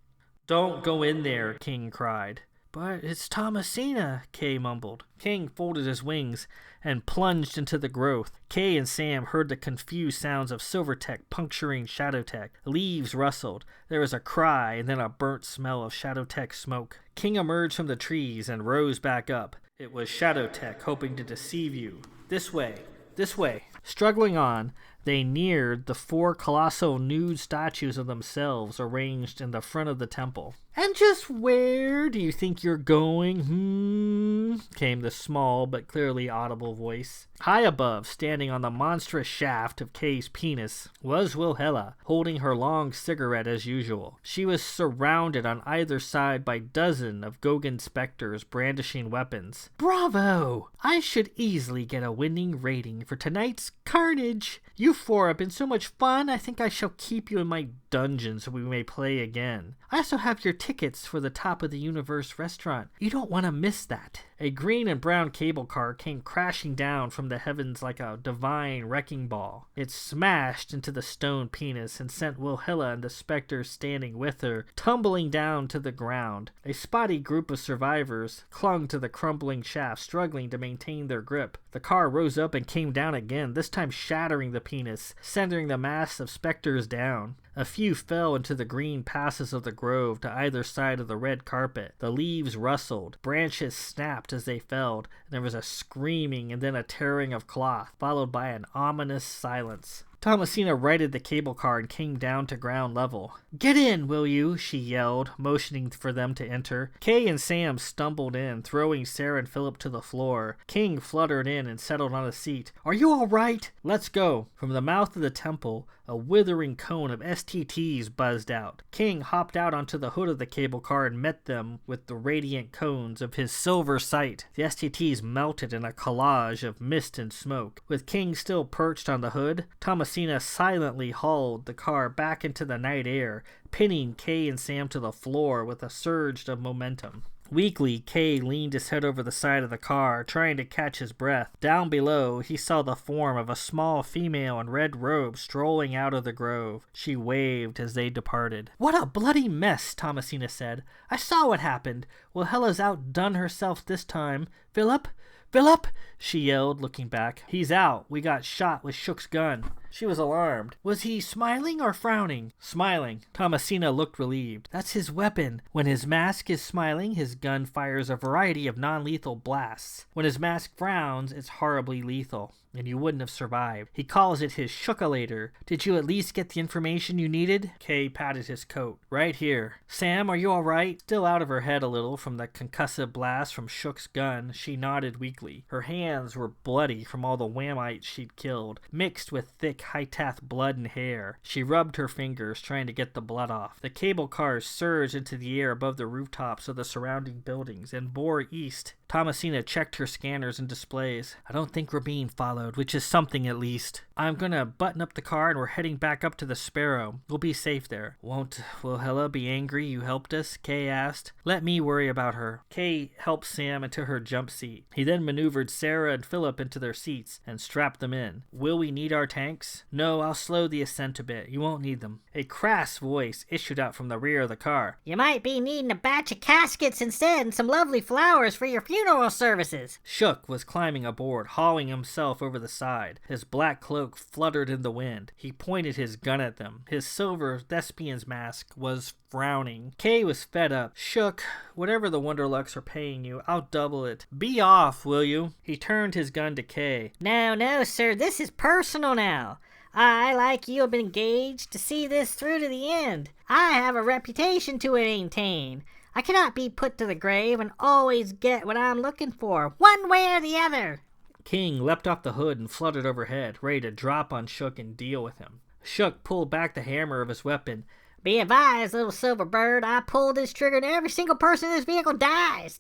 "Don't go in there," King cried. "But it's Thomasina," Kay mumbled. King folded his wings and plunged into the growth. Kay and Sam heard the confused sounds of Silvertech puncturing Shadowtech. Leaves rustled. There was a cry and then a burnt smell of Shadowtech smoke. King emerged from the trees and rose back up. "It was Shadowtech hoping to deceive you. This way, this way." Struggling on, they neared the 4 colossal nude statues of themselves arranged in the front of the temple. "And just where do you think you're going, came the small but clearly audible voice. High above, standing on the monstrous shaft of Kay's penis, was Wilhella, holding her long cigarette as usual. She was surrounded on either side by dozens of Gogan specters brandishing weapons. "Bravo! I should easily get a winning rating for tonight's carnage. You 4 have been so much fun, I think I shall keep you in my dungeon so we may play again. I also have your tickets for the Top of the Universe restaurant. You don't want to miss that." A green and brown cable car came crashing down from the heavens like a divine wrecking ball. It smashed into the stone penis and sent Wilhella and the specters standing with her tumbling down to the ground. A spotty group of survivors clung to the crumbling shaft, struggling to maintain their grip. The car rose up and came down again, this time shattering the penis, centering the mass of specters down. A few fell into the green passes of the grove to either side of the red carpet. The leaves rustled, branches snapped as they fell, and there was a screaming and then a tearing of cloth, followed by an ominous silence. Thomasina righted the cable car and came down to ground level. "Get in, will you?" she yelled, motioning for them to enter. Kay and Sam stumbled in, throwing Sarah and Philip to the floor. King fluttered in and settled on a seat. "Are you all right?" "Let's go." From the mouth of the temple, a withering cone of STTs buzzed out. King hopped out onto the hood of the cable car and met them with the radiant cones of his silver sight. The STTs melted in a collage of mist and smoke. With King still perched on the hood, Thomasina silently hauled the car back into the night air, pinning Kay and Sam to the floor with a surge of momentum. Weakly, Kay leaned his head over the side of the car, trying to catch his breath. Down below, he saw the form of a small female in red robes strolling out of the grove. She waved as they departed. "What a bloody mess," Thomasina said. "I saw what happened. Wilhella's outdone herself this time. Philip? Philip?" she yelled, looking back. "He's out. We got shot with Shook's gun." She was alarmed. "Was he smiling or frowning?" "Smiling." Thomasina looked relieved. "That's his weapon. When his mask is smiling, his gun fires a variety of non-lethal blasts. When his mask frowns, it's horribly lethal, and you wouldn't have survived. He calls it his shookalator. Did you at least get the information you needed?" Kay patted his coat. "Right here." "Sam, are you all right?" Still out of her head a little from the concussive blast from Shook's gun, she nodded weakly. Her hands were bloody from all the Waamites she'd killed, mixed with thick High-Tath blood and hair. She rubbed her fingers, trying to get the blood off. The cable cars surged into the air above the rooftops of the surrounding buildings and bore east. Thomasina checked her scanners and displays. "I don't think we're being followed, which is something at least. I'm gonna button up the car and we're heading back up to the Sparrow. We'll be safe there." "Won't Wilhella be angry you helped us?" Kay asked. "Let me worry about her." Kay helped Sam into her jump seat. He then maneuvered Sarah and Philip into their seats and strapped them in. "Will we need our tanks?" "No, I'll slow the ascent a bit. You won't need them." A crass voice issued out from the rear of the car. "You might be needing a batch of caskets instead and some lovely flowers for your funeral services." Shook was climbing aboard, hauling himself over the side. His black cloak fluttered in the wind. He pointed his gun at them. His silver thespian's mask was frowning. Kay was fed up. "Shook, whatever the Wonderlucks are paying you, I'll double it. Be off, will you?" He turned his gun to Kay. No, sir, this is personal now. I, like you, have been engaged to see this through to the end. I have a reputation to maintain. I cannot be put to the grave and always get what I'm looking for, one way or the other." King leapt off the hood and fluttered overhead, ready to drop on Shook and deal with him. Shook pulled back the hammer of his weapon. "Be advised, little silver bird, I pull this trigger and every single person in this vehicle dies!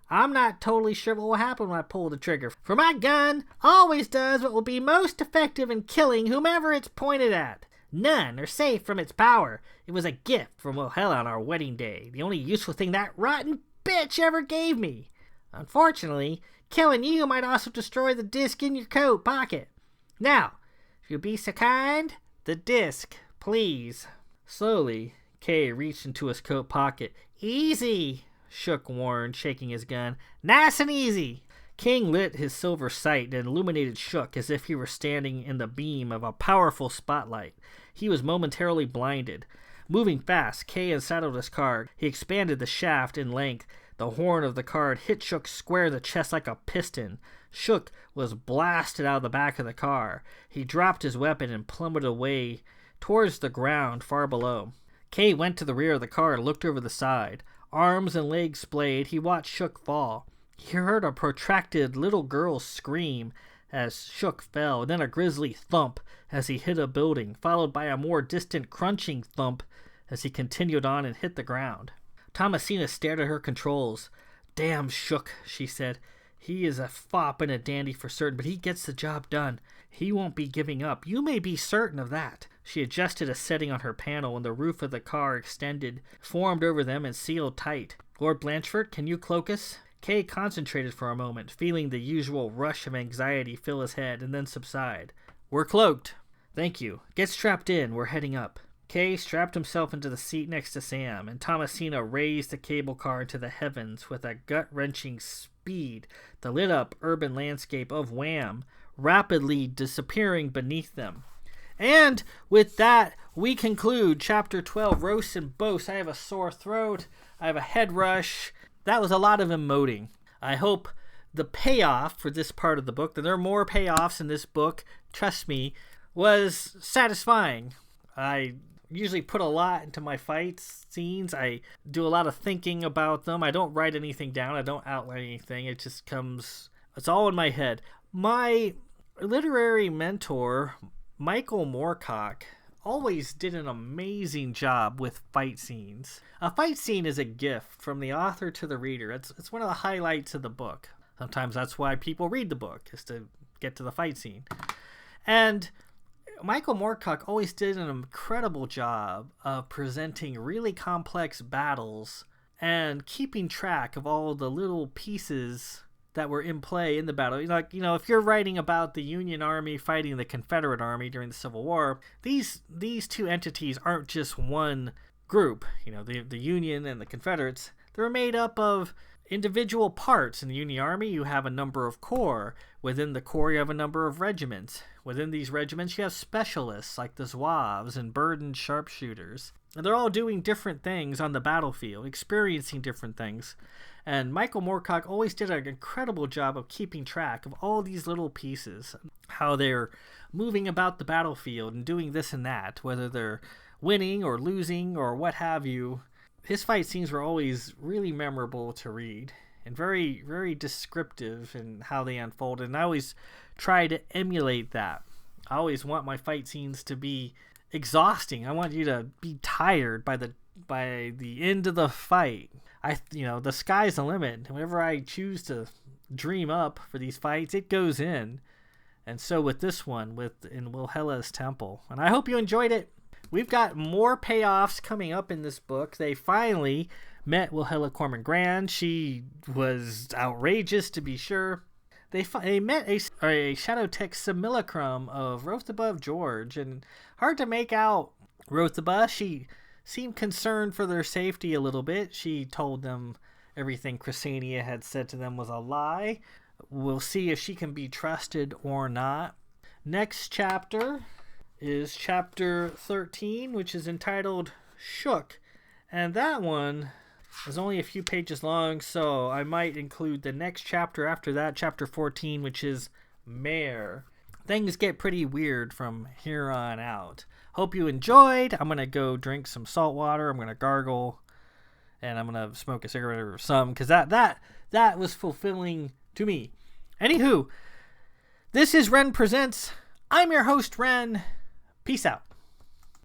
I'm not totally sure what will happen when I pull the trigger, for my gun always does what will be most effective in killing whomever it's pointed at. None are safe from its power. It was a gift from Wilhella on our wedding day, the only useful thing that rotten bitch ever gave me. Unfortunately, killing you might also destroy the disc in your coat pocket. Now, if you'll be so kind, the disc, please." Slowly, Kay reached into his coat pocket. "Easy," Shook warned, shaking his gun. "Nice and easy." King lit his silver sight and illuminated Shook as if he were standing in the beam of a powerful spotlight. He was momentarily blinded. Moving fast, Kay unsaddled his car. He expanded the shaft in length. The horn of the car hit Shook square in the chest like a piston. Shook was blasted out of the back of the car. He dropped his weapon and plummeted away towards the ground far below. Kay went to the rear of the car and looked over the side. Arms and legs splayed, he watched Shook fall. He heard a protracted little girl's scream as Shook fell, and then a grisly thump as he hit a building, followed by a more distant crunching thump as he continued on and hit the ground. Thomasina stared at her controls. "Damn Shook," she said. "He is a fop and a dandy for certain, but he gets the job done. He won't be giving up. You may be certain of that." She adjusted a setting on her panel, and the roof of the car extended, formed over them, and sealed tight. "Lord Blanchford, can you cloak us?" Kay concentrated for a moment, feeling the usual rush of anxiety fill his head and then subside. "We're cloaked." "Thank you. Get strapped in. We're heading up." Kay strapped himself into the seat next to Sam, and Thomasina raised the cable car into the heavens with a gut-wrenching speed, the lit-up urban landscape of Waam rapidly disappearing beneath them. And with that, we conclude Chapter 12, Roasts and Boasts. I have a sore throat. I have a head rush. That was a lot of emoting. I hope the payoff for this part of the book, that there are more payoffs in this book, trust me, was satisfying. I usually put a lot into my fight scenes. I do a lot of thinking about them. I don't write anything down. I don't outline anything. It just comes, it's all in my head. My literary mentor, Michael Moorcock, always did an amazing job with fight scenes. A fight scene is a gift from the author to the reader. It's one of the highlights of the book. Sometimes that's why people read the book, is to get to the fight scene. And Michael Moorcock always did an incredible job of presenting really complex battles and keeping track of all the little pieces that were in play in the battle. Like, if you're writing about the Union Army fighting the Confederate Army during the Civil War, these two entities aren't just one group. The Union and the Confederates, they're made up of individual parts. In the Union Army, you have a number of corps. Within the corps, you have a number of regiments. Within these regiments, you have specialists like the Zouaves and burdened sharpshooters. And they're all doing different things on the battlefield, experiencing different things. And Michael Moorcock always did an incredible job of keeping track of all these little pieces, how they're moving about the battlefield and doing this and that, whether they're winning or losing or what have you. His fight scenes were always really memorable to read and very, very descriptive in how they unfolded. And I always try to emulate that. I always want my fight scenes to be exhausting. I want you to be tired by the end of the fight. The sky's the limit. Whenever I choose to dream up for these fights, it goes in. And so with this one, in Wilhella's Temple. And I hope you enjoyed it. We've got more payoffs coming up in this book. They finally met Wilhella Cormand-Grande. She was outrageous, to be sure. They met a shadow text simulacrum of Rothuba of George, and hard to make out Rothuba. She seemed concerned for their safety a little bit. She told them everything Chrysania had said to them was a lie. We'll see if she can be trusted or not. Next chapter is chapter 13, which is entitled Shook. And that one is only a few pages long, so I might include the next chapter after that, chapter 14, which is Mare. Things get pretty weird from here on out. Hope you enjoyed. I'm going to go drink some salt water. I'm going to gargle. And I'm going to smoke a cigarette or something, because that was fulfilling to me. Anywho, this is Ren Presents. I'm your host, Ren. Peace out.